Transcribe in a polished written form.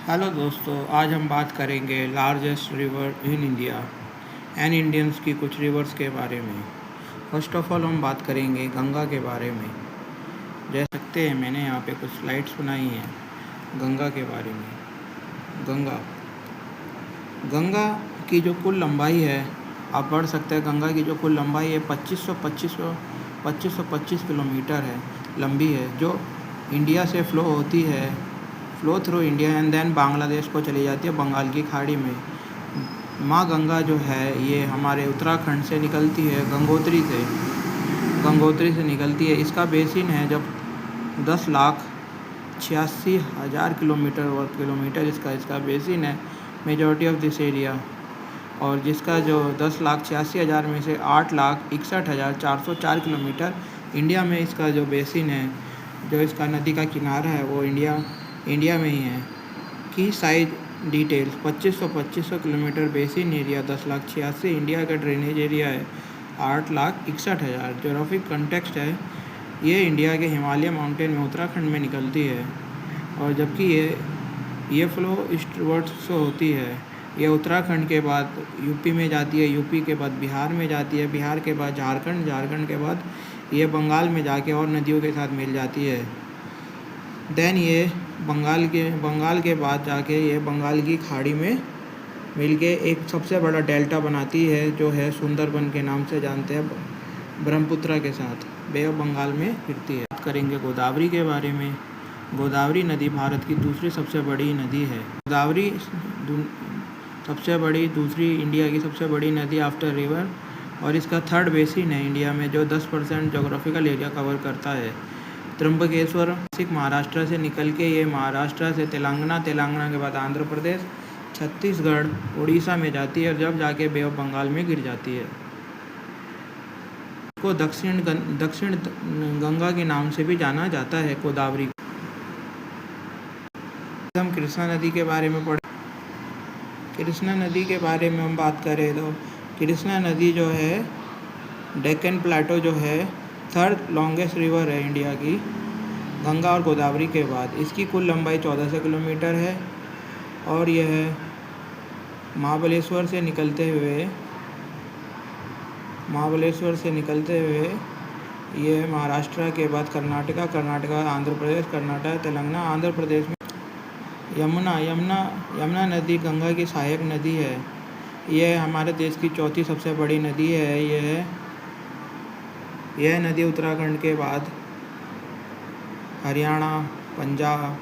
Hello दोस्तों, आज हम बात करेंगे largest river in India and Indians की कुछ रिवर्स के बारे में। फर्स्ट ऑफ ऑल हम बात करेंगे गंगा के बारे में। देख सकते हैं मैंने यहाँ पे कुछ स्लाइड्स बनाई हैं गंगा के बारे में। गंगा गंगा की जो कुल लंबाई है, आप पढ़ सकते हैं। गंगा की जो कुल लंबाई है 2525 किलोमीटर है, लंबी है, जो इंडिया से flow through India and then Bangladesh को चली जाती है बंगाल की खाड़ी में। माँ गंगा जो है ये हमारे उत्तराखंड से निकलती है, गंगोत्री से निकलती है। इसका बेसिन है जब 10,86,000 किलोमीटर इसका बेसिन है, मेजॉरिटी ऑफ दिस एरिया। और जिसका जो 10,86,000 में से 8,61,404 किलोमीटर इंडिया में इसका जो बेसिन है, जो इसका नदी का किनारा है, वो इंडिया में ही है। की size details 2500 kilometre basin area, 10,86,000 India का ड्रेनेज एरिया है, 8,61,000 जोग्राफिक कंटेक्स्ट है। ये इंडिया के हिमालय माउंटेन में उत्तराखंड में निकलती है। और जबकि ये फ्लो ईस्टवर्ड्स से होती है। ये उत्तराखंड के बाद यूपी में जाती है, यूपी के बाद बिहार में जाती है, बिहार के बाद झारखंड के बाद ये बंगाल में जाके और नदियों के साथ मिल जाती है। देन ये बंगाल के बाद जाके ये बंगाल की खाड़ी में मिलके एक सबसे बड़ा डेल्टा बनाती है, जो है सुंदरबन के नाम से जानते हैं, ब्रह्मपुत्र के साथ बे ऑफ बंगाल में गिरती है। बात करेंगे गोदावरी के बारे में। गोदावरी नदी भारत की दूसरी सबसे बड़ी नदी है। गोदावरी दूसरी इंडिया की सबसे बड़ी नदी आफ्टर रिवर, और इसका थर्ड बेसिन है इंडिया में, जो 10% जोग्राफिकल एरिया कवर करता है। त्र्यंबकेश्वर महाराष्ट्र से निकल के ये महाराष्ट्र से तेलंगाना के बाद आंध्र प्रदेश, छत्तीसगढ़, उड़ीसा में जाती है, और जब जाके बे ऑफ बंगाल में गिर जाती है। को दक्षिण गंगा के नाम से भी जाना जाता है, गोदावरी। हम कृष्णा नदी के बारे में कृष्णा नदी के बारे में हम बात करें तो कृष्णा नदी जो है डेक्कन प्लेटो जो है थर्ड लॉन्गेस्ट रिवर है इंडिया की, गंगा और गोदावरी के बाद। इसकी कुल लंबाई 1400 किलोमीटर है, और यह महाबलेश्वर से निकलते हुए ये महाराष्ट्र के बाद कर्नाटक, आंध्र प्रदेश, तेलंगाना, आंध्र प्रदेश में यमुना नदी गंगा की सहायक नदी है। यह हमारे देश की चौथी सबसे बड़ी नदी है। यह नदी उत्तराखंड के बाद हरियाणा, पंजाब,